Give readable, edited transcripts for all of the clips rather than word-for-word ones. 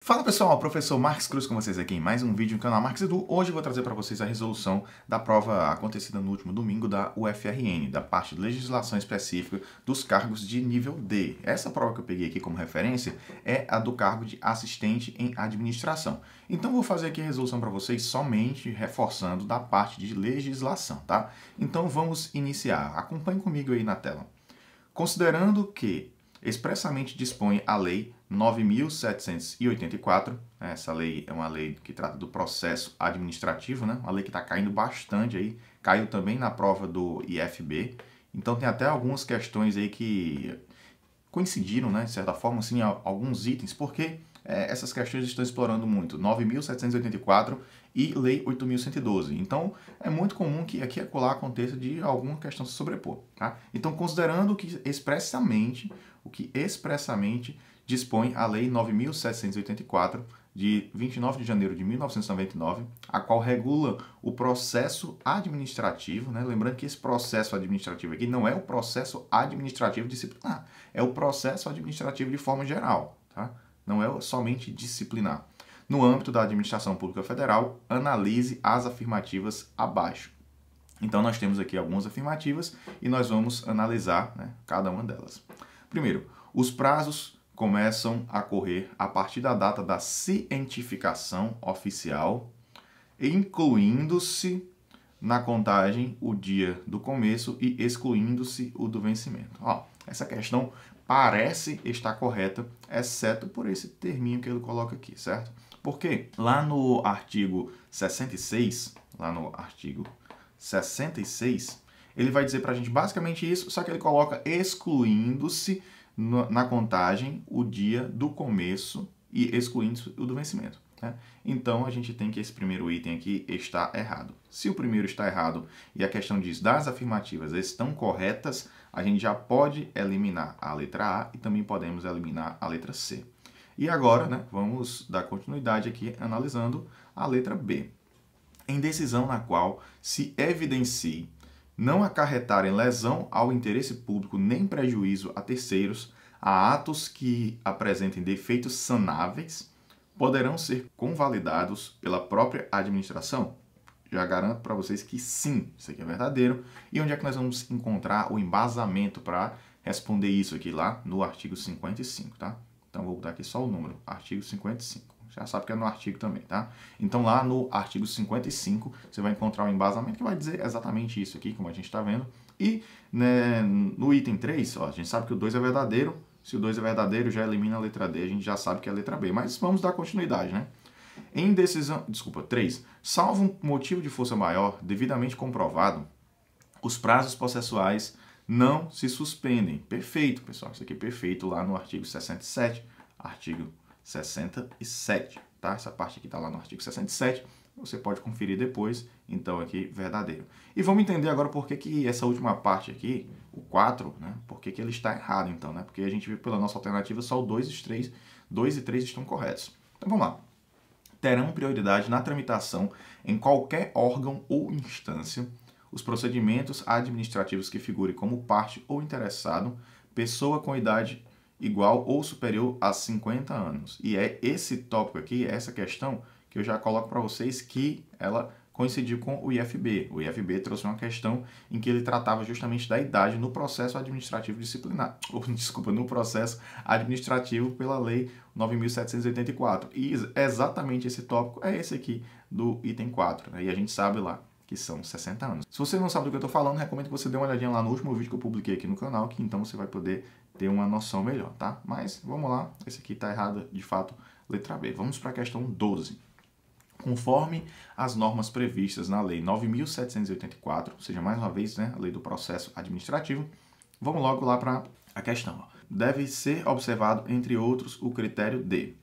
Fala pessoal, professor Marques Cruz com vocês aqui em mais um vídeo no canal Marques Edu. Hoje eu vou trazer para vocês a resolução da prova acontecida no último domingo da UFRN, da parte de legislação específica dos cargos de nível D. Essa prova que eu peguei aqui como referência é a do cargo de assistente em administração. Então vou fazer aqui a resolução para vocês somente reforçando da parte de legislação, tá? Então vamos iniciar. Acompanhe comigo aí na tela. Considerando que expressamente dispõe a Lei 9.784, essa lei é uma lei que trata do processo administrativo, né? Uma lei que está caindo bastante aí, caiu também na prova do IFB, então tem até algumas questões aí que coincidiram, né? De certa forma, assim, alguns itens, porque essas questões estão explorando muito 9.784 e Lei 8.112. Então, é muito comum que aqui e acolá aconteça de alguma questão se sobrepor, tá? Então, considerando que expressamente dispõe a Lei 9.784, de 29 de janeiro de 1999, a qual regula o processo administrativo, né? Lembrando que esse processo administrativo aqui não é o processo administrativo disciplinar, é o processo administrativo de forma geral, tá? Não é somente disciplinar. No âmbito da administração pública federal, analise as afirmativas abaixo. Então, nós temos aqui algumas afirmativas e nós vamos analisar, né, cada uma delas. Primeiro, os prazos começam a correr a partir da data da cientificação oficial, incluindo-se na contagem o dia do começo e excluindo-se o do vencimento. Ó, essa questão parece estar correta, exceto por esse terminho que ele coloca aqui, certo? Porque lá no artigo 66, ele vai dizer para a gente basicamente isso, só que ele coloca excluindo-se na contagem o dia do começo e excluindo o do vencimento, né? Então, a gente tem que esse primeiro item aqui está errado. Se o primeiro está errado e a questão diz das afirmativas estão corretas, a gente já pode eliminar a letra A e também podemos eliminar a letra C. E agora, né, vamos dar continuidade aqui analisando a letra B. Em decisão na qual se evidencie não acarretarem lesão ao interesse público nem prejuízo a terceiros, a atos que apresentem defeitos sanáveis, poderão ser convalidados pela própria administração? Já garanto para vocês que sim, isso aqui é verdadeiro. E onde é que nós vamos encontrar o embasamento para responder isso aqui? Lá no artigo 55, tá? Então, vou botar aqui só o número, artigo 55. Já sabe que é no artigo também, tá? Então, lá no artigo 55, você vai encontrar um embasamento que vai dizer exatamente isso aqui, como a gente está vendo. E, né, no item 3, ó, a gente sabe que o 2 é verdadeiro. Se o 2 é verdadeiro, já elimina a letra D, a gente já sabe que é a letra B. Mas vamos dar continuidade, né? Em decisão, 3. Salvo um motivo de força maior devidamente comprovado, os prazos processuais não se suspendem. Perfeito, pessoal. Isso aqui é perfeito lá no artigo 67. Artigo 67, tá? Essa parte aqui está lá no artigo 67. Você pode conferir depois. Então, aqui, verdadeiro. E vamos entender agora por que essa última parte aqui, o 4, né? Por que ele está errado, então, né? Porque a gente viu pela nossa alternativa só o 2 e 3. 2 e 3 estão corretos. Então, vamos lá. Terão prioridade na tramitação em qualquer órgão ou instância os procedimentos administrativos que figurem como parte ou interessado, pessoa com idade igual ou superior a 50 anos. E é esse tópico aqui, essa questão, que eu já coloco para vocês que ela coincidiu com o IFB. O IFB trouxe uma questão em que ele tratava justamente da idade no processo administrativo disciplinar, no processo administrativo pela Lei 9.784. E exatamente esse tópico é esse aqui do item 4, né? E a gente sabe lá que são 60 anos. Se você não sabe do que eu estou falando, recomendo que você dê uma olhadinha lá no último vídeo que eu publiquei aqui no canal, que então você vai poder ter uma noção melhor, tá? Mas vamos lá, esse aqui está errado, de fato, letra B. Vamos para a questão 12. Conforme as normas previstas na Lei 9.784, ou seja, mais uma vez, né, a Lei do Processo Administrativo, vamos logo lá para a questão. Deve ser observado, entre outros, o critério de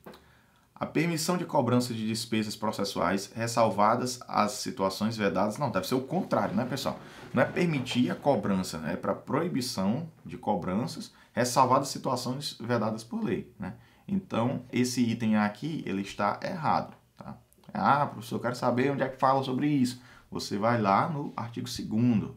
a permissão de cobrança de despesas processuais, ressalvadas as situações vedadas. Não, deve ser o contrário, né, pessoal? Não é permitir a cobrança, né? É para proibição de cobranças, ressalvadas situações vedadas por lei, né? Então, esse item aqui, ele está errado, tá? Ah, professor, eu quero saber onde é que fala sobre isso. Você vai lá no artigo 2º.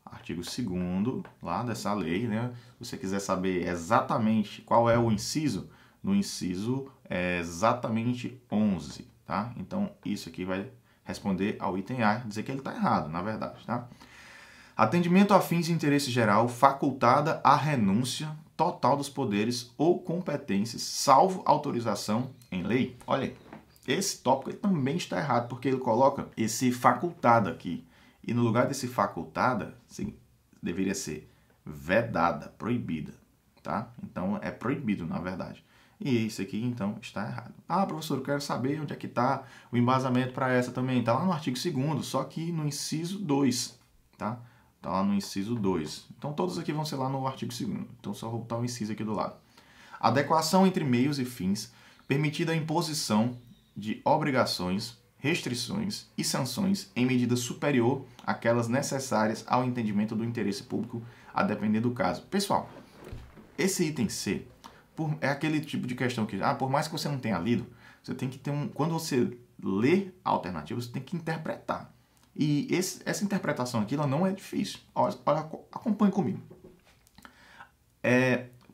Artigo 2º, lá dessa lei, né? Se você quiser saber exatamente qual é o inciso, no inciso exatamente 11, tá? Então, isso aqui vai responder ao item A, dizer que ele está errado, na verdade, tá? Atendimento a fins de interesse geral, facultada a renúncia total dos poderes ou competências, salvo autorização em lei. Olha aí, esse tópico também está errado, porque ele coloca esse facultada aqui. E no lugar desse facultada, sim, deveria ser vedada, proibida, tá? Então, é proibido, na verdade. E isso aqui, então, está errado. Ah, professor, eu quero saber onde é que está o embasamento para essa também. Está lá no artigo 2º, só que no inciso 2, tá? Está lá no inciso 2. Então, todos aqui vão ser lá no artigo 2º. Então, só vou botar o inciso aqui do lado. Adequação entre meios e fins, permitida a imposição de obrigações, restrições e sanções em medida superior àquelas necessárias ao entendimento do interesse público, a depender do caso. Pessoal, esse item C é aquele tipo de questão que, por mais que você não tenha lido, você tem que ter quando você lê a alternativa, você tem que interpretar. E essa interpretação aqui, ela não é difícil. Olha, acompanhe comigo.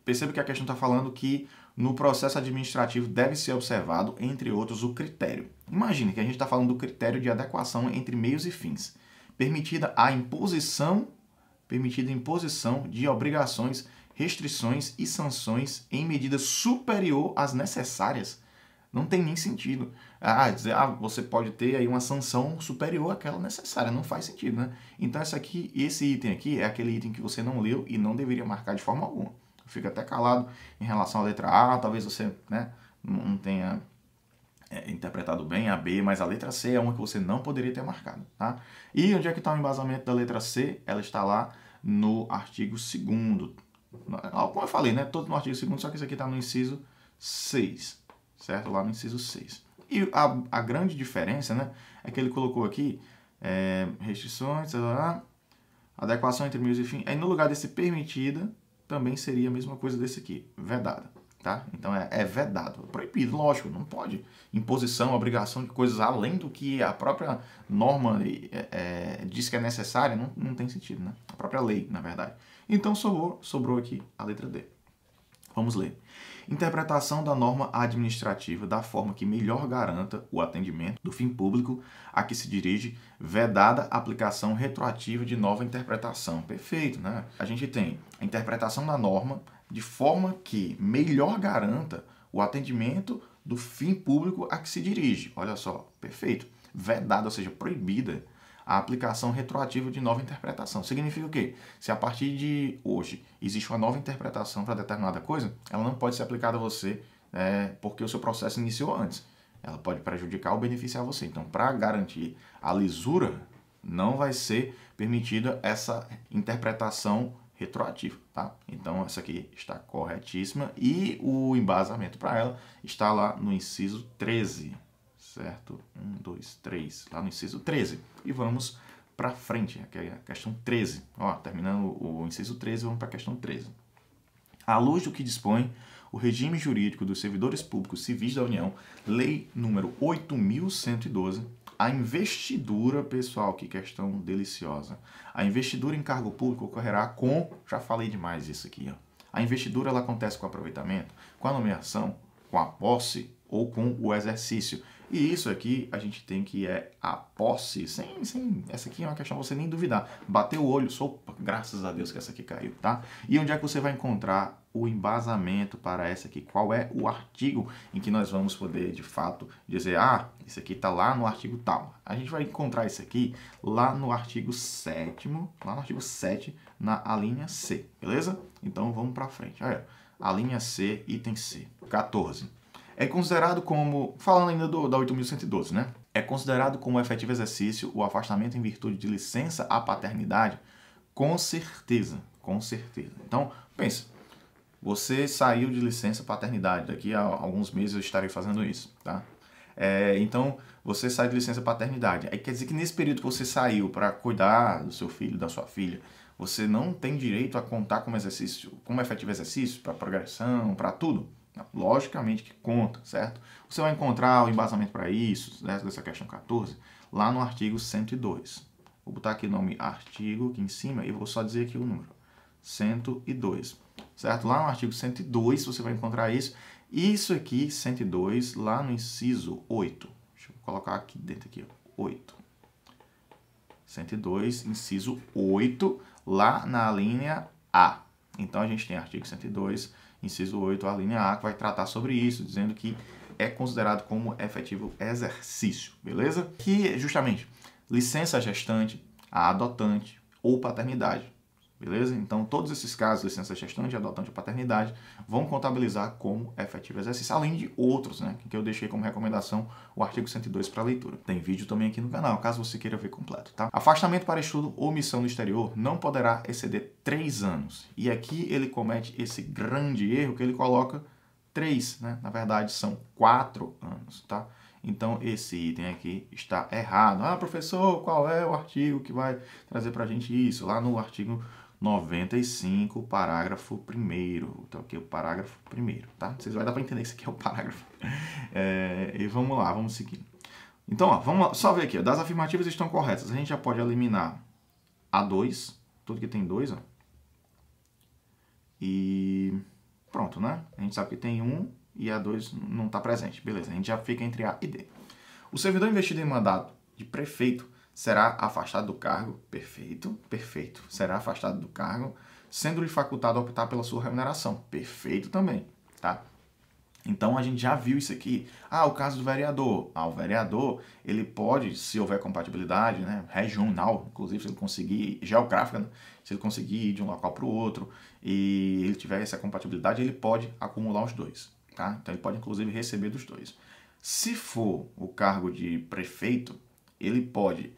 Perceba que a questão está falando que no processo administrativo deve ser observado, entre outros, o critério. Imagine que a gente está falando do critério de adequação entre meios e fins. Permitida a imposição de obrigações, restrições e sanções em medida superior às necessárias. Não tem nem sentido. Dizer, você pode ter aí uma sanção superior àquela necessária. Não faz sentido, né? Então, esse item aqui é aquele item que você não leu e não deveria marcar de forma alguma. Fica até calado em relação à letra A, talvez você, né, não tenha interpretado bem a B, mas a letra C é uma que você não poderia ter marcado, tá? E onde é que está o embasamento da letra C? Ela está lá no artigo 2º. Como eu falei, né? Todo no artigo 2º, só que isso aqui está no inciso 6, certo? Lá no inciso 6. E a grande diferença, né, é que ele colocou aqui restrições, adequação entre meios e fins. Aí no lugar desse permitida, também seria a mesma coisa desse aqui, vedada, tá? Então é vedado, proibido, lógico, não pode. Imposição, obrigação de coisas além do que a própria norma diz que é necessária, não tem sentido, né? A própria lei, na verdade. Então sobrou aqui a letra D. Vamos ler. Interpretação da norma administrativa da forma que melhor garanta o atendimento do fim público a que se dirige, vedada a aplicação retroativa de nova interpretação. Perfeito, né? A gente tem a interpretação da norma de forma que melhor garanta o atendimento do fim público a que se dirige. Olha só, perfeito. Vedada, ou seja, proibida a aplicação retroativa de nova interpretação. Significa o quê? Se a partir de hoje existe uma nova interpretação para determinada coisa, ela não pode ser aplicada a você porque o seu processo iniciou antes. Ela pode prejudicar ou beneficiar você. Então, para garantir a lisura, não vai ser permitida essa interpretação retroativa, tá? Então, essa aqui está corretíssima e o embasamento para ela está lá no inciso 13. Certo? 1, 2, 3. Lá no inciso 13. E vamos para frente, que é a questão 13. Terminando o inciso 13, vamos para a questão 13. À luz do que dispõe o regime jurídico dos servidores públicos civis da União, lei número 8.112, a investidura, pessoal, que questão deliciosa. A investidura em cargo público ocorrerá com, já falei demais isso aqui, a investidura ela acontece com o aproveitamento, com a nomeação, com a posse ou com o exercício. E isso aqui a gente tem que a posse, essa aqui é uma questão você nem duvidar. Bateu o olho, graças a Deus que essa aqui caiu, tá? E onde é que você vai encontrar o embasamento para essa aqui? Qual é o artigo em que nós vamos poder, de fato, dizer, isso aqui está lá no artigo tal. A gente vai encontrar isso aqui lá no artigo 7º, lá no artigo 7, na alínea C, beleza? Então vamos para frente. Olha, a linha C, item C, 14. É considerado como, falando ainda da 8.112, né? É considerado como efetivo exercício o afastamento em virtude de licença à paternidade? Com certeza, com certeza. Então, pensa, você saiu de licença paternidade, daqui a alguns meses eu estarei fazendo isso, tá? Então, você sai de licença paternidade. Aí quer dizer que nesse período que você saiu para cuidar do seu filho, da sua filha, você não tem direito a contar como exercício, como efetivo exercício, para progressão, para tudo? Logicamente que conta, certo? Você vai encontrar o embasamento para isso, né, dessa questão 14, lá no artigo 102. Vou botar aqui o nome artigo aqui em cima e vou só dizer aqui o número. 102, certo? Lá no artigo 102 você vai encontrar isso Isso aqui, 102, lá no inciso 8. Deixa eu colocar aqui dentro, aqui, 8. 102, inciso 8, lá na linha A. Então, a gente tem artigo 102, inciso 8, a linha A, que vai tratar sobre isso, dizendo que é considerado como efetivo exercício, beleza? Que, justamente, licença gestante, a adotante ou paternidade, beleza? Então, todos esses casos, licença gestante, adotante ou paternidade, vão contabilizar como efetivo exercício, além de outros, né? Que eu deixei como recomendação o artigo 102 para leitura. Tem vídeo também aqui no canal, caso você queira ver completo, tá? Afastamento para estudo ou missão no exterior não poderá exceder 3 anos. E aqui ele comete esse grande erro que ele coloca 3, né? Na verdade, são 4 anos, tá? Então, esse item aqui está errado. Ah, professor, qual é o artigo que vai trazer para a gente isso? Lá no artigo 95, parágrafo 1º. Então, aqui é o parágrafo 1º, tá? Vocês vão dar para entender que isso aqui é o parágrafo. E vamos lá, vamos seguir. Então, ó, vamos lá, só ver aqui. Ó, das afirmativas estão corretas. A gente já pode eliminar A2, tudo que tem 2, ó. E pronto, né? A gente sabe que tem 1 e A2 não está presente. Beleza, a gente já fica entre A e D. O servidor investido em mandato de prefeito será afastado do cargo, perfeito, perfeito, será afastado do cargo, sendo-lhe facultado optar pela sua remuneração, perfeito também, tá? Então, a gente já viu isso aqui. Ah, o caso do vereador. Ah, o vereador, ele pode, se houver compatibilidade, né, regional, inclusive se ele conseguir, geográfica, né, se ele conseguir ir de um local para o outro e ele tiver essa compatibilidade, ele pode acumular os dois, tá? Então, ele pode, inclusive, receber dos dois. Se for o cargo de prefeito, ele pode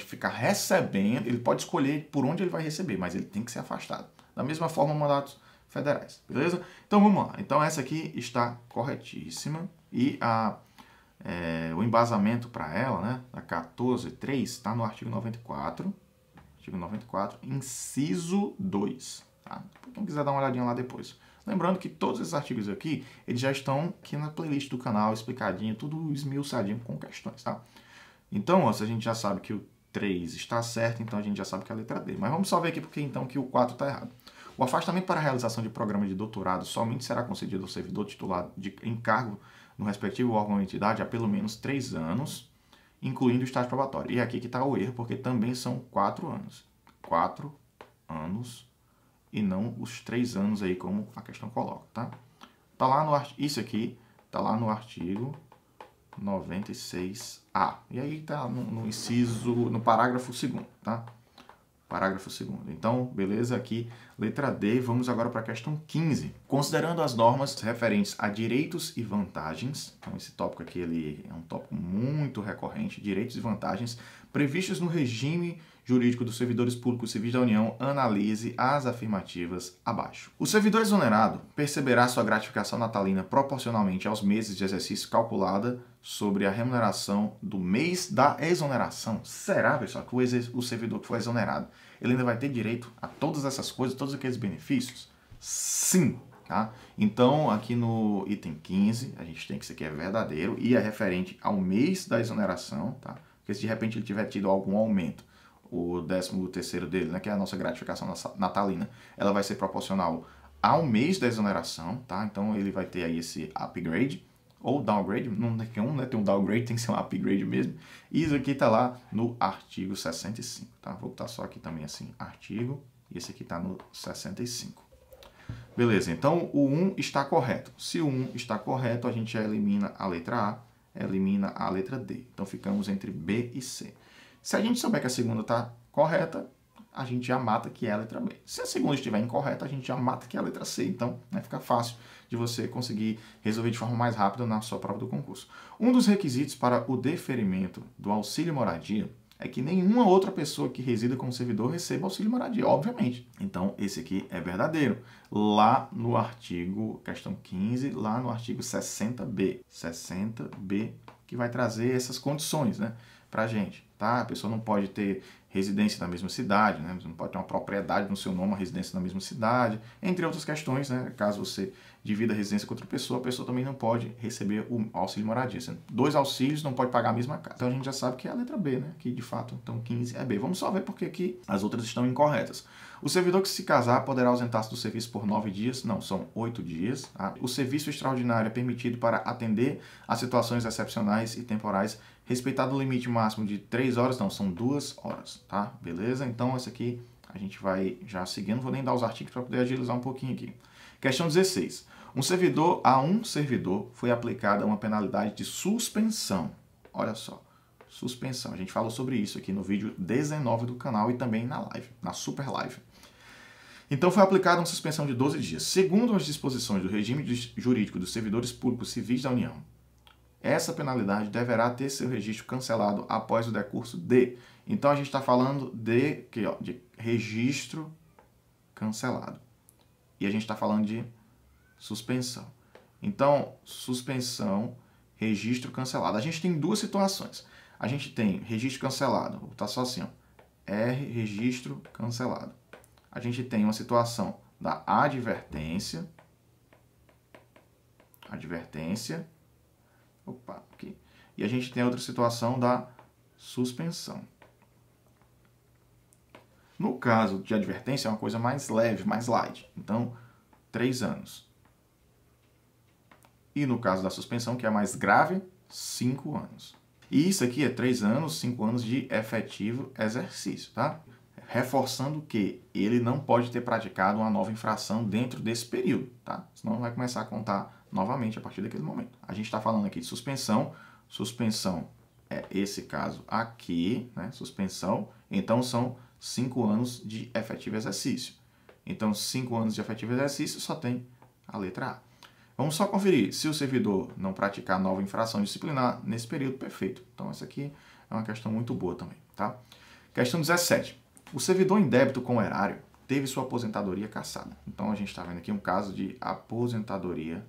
ficar recebendo, ele pode escolher por onde ele vai receber, mas ele tem que ser afastado. Da mesma forma, mandatos federais, beleza? Então vamos lá. Então essa aqui está corretíssima e o embasamento para ela, né, da 14.3, está no artigo 94, inciso 2, tá? Quem quiser dar uma olhadinha lá depois. Lembrando que todos esses artigos aqui, eles já estão aqui na playlist do canal, explicadinho, tudo esmiuçadinho com questões, tá? Então, ó, se a gente já sabe que o 3 está certo, então a gente já sabe que é a letra D. Mas vamos só ver aqui porque então que o 4 está errado. O afastamento para a realização de programa de doutorado somente será concedido ao servidor titular de encargo no respectivo órgão ou entidade há pelo menos 3 anos, incluindo o estágio probatório. E aqui que está o erro, porque também são 4 anos. 4 anos e não os 3 anos aí, como a questão coloca, tá? Tá lá no isso aqui está lá no artigo 96A. E aí está no inciso, no parágrafo 2º, tá? Parágrafo 2º. Então, beleza, aqui, letra D. Vamos agora para a questão 15. Considerando as normas referentes a direitos e vantagens, então esse tópico aqui ele é um tópico muito recorrente, direitos e vantagens, previstos no regime jurídico dos servidores públicos civis da União, analise as afirmativas abaixo. O servidor exonerado perceberá sua gratificação natalina proporcionalmente aos meses de exercício calculada sobre a remuneração do mês da exoneração. Será, pessoal, que o servidor que foi exonerado, ele ainda vai ter direito a todas essas coisas, todos aqueles benefícios? Sim, tá? Então, aqui no item 15, a gente tem que isso aqui é verdadeiro e é referente ao mês da exoneração, tá? Porque se de repente ele tiver tido algum aumento, o 13º dele, né, que é a nossa gratificação natalina, ela vai ser proporcional ao mês da exoneração, tá? Então, ele vai ter aí esse upgrade, ou downgrade, não tem um, né? Tem um downgrade, tem que ser um upgrade mesmo. E isso aqui está lá no artigo 65, tá? Vou botar só aqui também assim, artigo, e esse aqui está no 65. Beleza, então o 1 está correto. Se o 1 está correto, a gente já elimina a letra A, elimina a letra D. Então ficamos entre B e C. Se a gente souber que a segunda está correta, a gente já mata que é a letra B. Se a segunda estiver incorreta, a gente já mata que é a letra C. Então, né, fica fácil de você conseguir resolver de forma mais rápida na sua prova do concurso. Um dos requisitos para o deferimento do auxílio moradia é que nenhuma outra pessoa que resida como servidor receba auxílio moradia, obviamente. Então, esse aqui é verdadeiro. Lá no artigo, questão 15, lá no artigo 60B. 60B, que vai trazer essas condições, né, pra gente, tá? A pessoa não pode ter residência na mesma cidade, né? Você não pode ter uma propriedade no seu nome, uma residência na mesma cidade, entre outras questões, né? Caso você divida a residência com outra pessoa, a pessoa também não pode receber o auxílio moradia. 2 auxílios não pode pagar a mesma casa. Então a gente já sabe que é a letra B, né? Que de fato, então 15 é B. Vamos só ver porque aqui as outras estão incorretas. O servidor que se casar poderá ausentar-se do serviço por 9 dias, não, são 8 dias. Tá? O serviço extraordinário é permitido para atender a situações excepcionais e temporais, respeitado o limite máximo de 3 horas, não, são 2 horas, tá? Beleza? Então essa aqui a gente vai já seguindo, vou nem dar os artigos para poder agilizar um pouquinho aqui. Questão 16. A um servidor foi aplicada uma penalidade de suspensão. Olha só, suspensão. A gente falou sobre isso aqui no vídeo 19 do canal e também na live, na super live. Então foi aplicada uma suspensão de 12 dias. Segundo as disposições do regime jurídico dos servidores públicos civis da União, essa penalidade deverá ter seu registro cancelado após o decurso de... Então a gente está falando de registro cancelado. E a gente está falando de suspensão. Então, suspensão, registro cancelado. A gente tem duas situações. A gente tem registro cancelado, vou botar só assim, ó, R, registro cancelado. A gente tem uma situação da advertência, opa, aqui. E a gente tem outra situação da suspensão. No caso de advertência, é uma coisa mais leve, mais light. Então, 3 anos. E no caso da suspensão, que é mais grave, 5 anos. E isso aqui é 3 anos, 5 anos de efetivo exercício, tá? Reforçando que ele não pode ter praticado uma nova infração dentro desse período, tá? Senão vai começar a contar novamente a partir daquele momento. A gente está falando aqui de suspensão. Suspensão é esse caso aqui, né? Suspensão. Então, são 5 anos de efetivo exercício. Então, 5 anos de efetivo exercício só tem a letra A. Vamos só conferir. Se o servidor não praticar nova infração disciplinar nesse período, perfeito. Então, essa aqui é uma questão muito boa também, tá? Questão 17. O servidor em débito com o erário teve sua aposentadoria cassada. Então, a gente está vendo aqui um caso de aposentadoria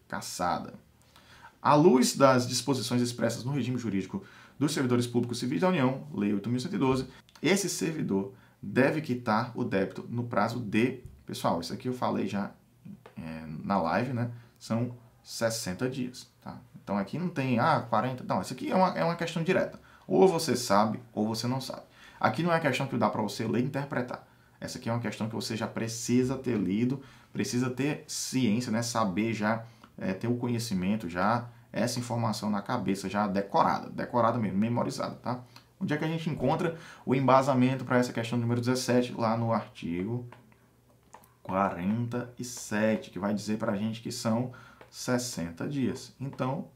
cassada. À luz das disposições expressas no regime jurídico dos servidores públicos civis da União, Lei 8.112, esse servidor deve quitar o débito no prazo de... Pessoal, isso aqui eu falei já na live, né? São 60 dias, tá? Então aqui não tem, 40... Não, isso aqui é uma questão direta. Ou você sabe, ou você não sabe. Aqui não é questão que dá para você ler e interpretar. Essa aqui é uma questão que você já precisa ter lido, precisa ter ciência, né? Saber já, ter o conhecimento já, essa informação na cabeça já decorada mesmo, memorizada, tá? Onde é que a gente encontra o embasamento para essa questão número 17? Lá no artigo 47, que vai dizer para a gente que são 60 dias. Então,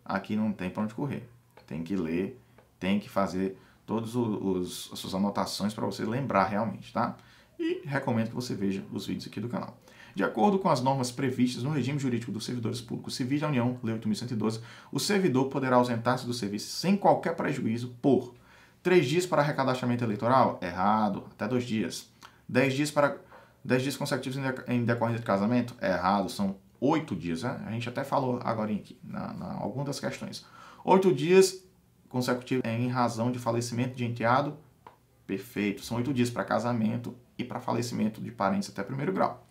aqui não tem para onde correr. Tem que ler, tem que fazer todas as suas anotações para você lembrar realmente, tá? E recomendo que você veja os vídeos aqui do canal. De acordo com as normas previstas no regime jurídico dos servidores públicos civis da União, Lei 8.112, o servidor poderá ausentar-se do serviço sem qualquer prejuízo por 3 dias para recadastramento eleitoral? Errado. Até 2 dias. 10 dias consecutivos em decorrência de casamento? Errado. São 8 dias. Né? A gente até falou agora aqui, algumas das questões. 8 dias consecutivos em razão de falecimento de enteado? Perfeito. São 8 dias para casamento e para falecimento de parentes até 1º grau.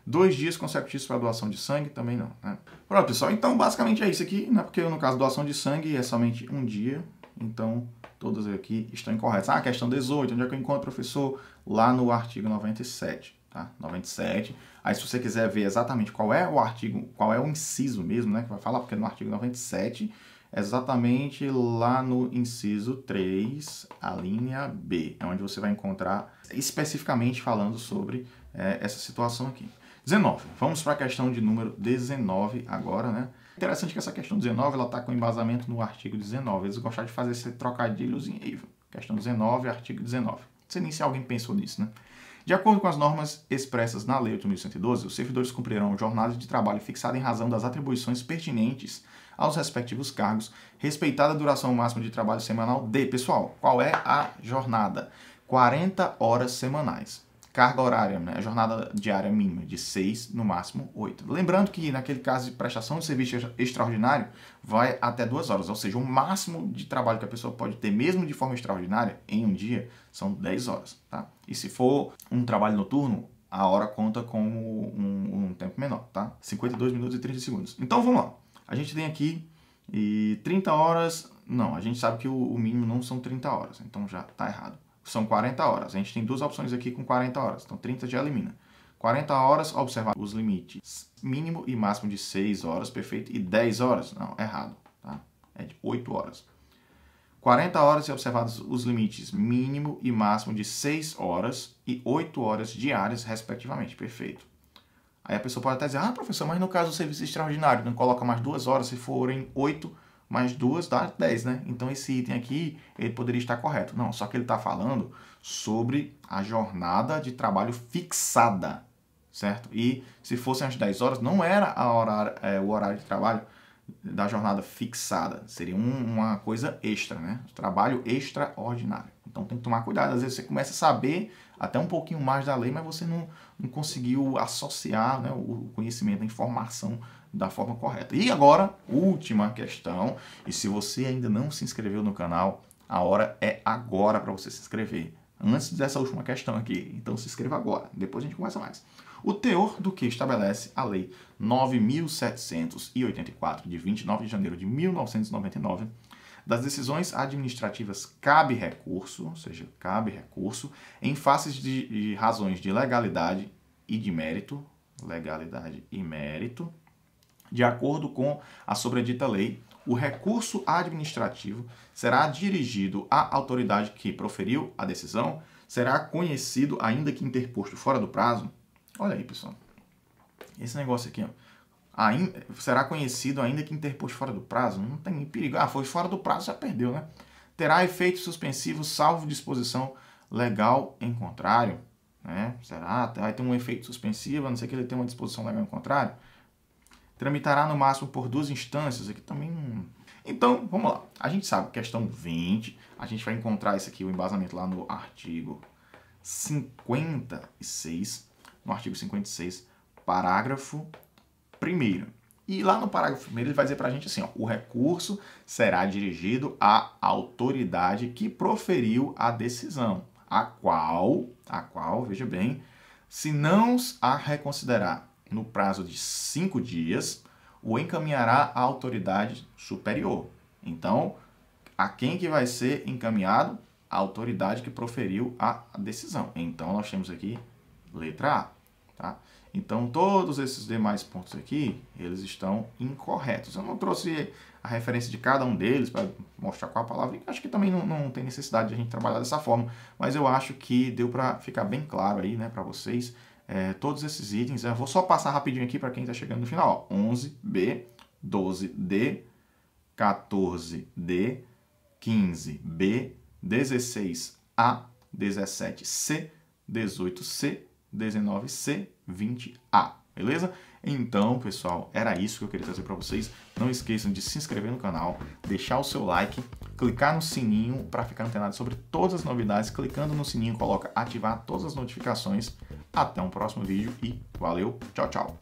2 dias consecutivos para doação de sangue? Também não. Né? Pronto, pessoal. Então, basicamente é isso aqui, né? Porque no caso doação de sangue é somente 1 dia. Então, todas aqui estão incorretas. Questão 18, onde é que eu encontro, professor? Lá no artigo 97, tá? 97. Aí, se você quiser ver exatamente qual é o artigo, qual é o inciso mesmo, né? Que vai falar, porque no artigo 97, exatamente lá no inciso 3, a linha B, é onde você vai encontrar especificamente falando sobre essa situação aqui. 19. Vamos para a questão de número 19 agora, né? Interessante que essa questão 19, ela está com embasamento no artigo 19. Eles gostaram de fazer esse trocadilhozinho aí. Questão 19, artigo 19. Não sei nem se alguém pensou nisso, né? De acordo com as normas expressas na Lei 8.112, os servidores cumprirão jornadas de trabalho fixada em razão das atribuições pertinentes aos respectivos cargos, respeitada a duração máxima de trabalho semanal de... Pessoal, qual é a jornada? 40 horas semanais. Carga horária, né? A jornada diária mínima de 6, no máximo 8. Lembrando que naquele caso de prestação de serviço extraordinário, vai até 2 horas. Ou seja, o máximo de trabalho que a pessoa pode ter, mesmo de forma extraordinária, em um dia, são 10 horas. Tá? E se for um trabalho noturno, a hora conta como um tempo menor, tá? 52 minutos e 30 segundos. Então vamos lá. A gente tem aqui 30 horas. Não, a gente sabe que o mínimo não são 30 horas, então já tá errado. São 40 horas. A gente tem duas opções aqui com 40 horas, então 30 já elimina. 40 horas, observar os limites mínimo e máximo de 6 horas, perfeito, e 10 horas. Não, errado, tá? É de 8 horas. 40 horas e observados os limites mínimo e máximo de 6 horas e 8 horas diárias, respectivamente. Perfeito. Aí a pessoa pode até dizer, professor, mas no caso do serviço extraordinário, não coloca mais 2 horas, se forem 8 mais 2 dá 10, né? Então esse item aqui, ele poderia estar correto. Não, só que ele está falando sobre a jornada de trabalho fixada, certo? E se fossem as 10 horas, não era o horário de trabalho da jornada fixada, seria uma coisa extra, né? Trabalho extraordinário. Então tem que tomar cuidado, às vezes você começa a saber até um pouquinho mais da lei, mas você não conseguiu associar, né, o conhecimento, a informação da forma correta. E agora, última questão, e se você ainda não se inscreveu no canal, a hora é agora para você se inscrever, antes dessa última questão aqui, então se inscreva agora, depois a gente conversa mais. O teor do que estabelece a Lei 9.784, de 29 de janeiro de 1999, das decisões administrativas cabe recurso, ou seja, cabe recurso, em face de razões de legalidade e de mérito, de acordo com a sobredita lei, o recurso administrativo será dirigido à autoridade que proferiu a decisão, será conhecido ainda que interposto fora do prazo. Olha aí, pessoal. Esse negócio aqui, ó. Será conhecido ainda que interposto fora do prazo. Não tem perigo. Foi fora do prazo, já perdeu, né? Terá efeito suspensivo, salvo disposição legal em contrário. Né? Será? Vai ter um efeito suspensivo, a não ser que ele tenha uma disposição legal em contrário. Tramitará no máximo por 2 instâncias. Aqui também não... Então, vamos lá. A gente sabe, questão 20, a gente vai encontrar isso aqui, o embasamento lá no artigo 56. No artigo 56, parágrafo 1º. E lá no parágrafo 1º ele vai dizer para a gente assim, ó, o recurso será dirigido à autoridade que proferiu a decisão, a qual, veja bem, se não a reconsiderar no prazo de 5 dias, o encaminhará à autoridade superior. Então, a quem que vai ser encaminhado? A autoridade que proferiu a decisão. Então, nós temos aqui letra A, tá? Então, todos esses demais pontos aqui, eles estão incorretos. Eu não trouxe a referência de cada um deles para mostrar qual a palavra. Acho que também não tem necessidade de a gente trabalhar dessa forma, mas eu acho que deu para ficar bem claro aí, né, para vocês, todos esses itens. Eu vou só passar rapidinho aqui para quem está chegando no final. Ó, 11B, 12D, 14D, 15B, 16A, 17C, 18C, 19C, 20A, beleza? Então, pessoal, era isso que eu queria trazer para vocês. Não esqueçam de se inscrever no canal, deixar o seu like, clicar no sininho para ficar antenado sobre todas as novidades. Clicando no sininho, coloca ativar todas as notificações. Até um próximo vídeo e valeu, tchau, tchau!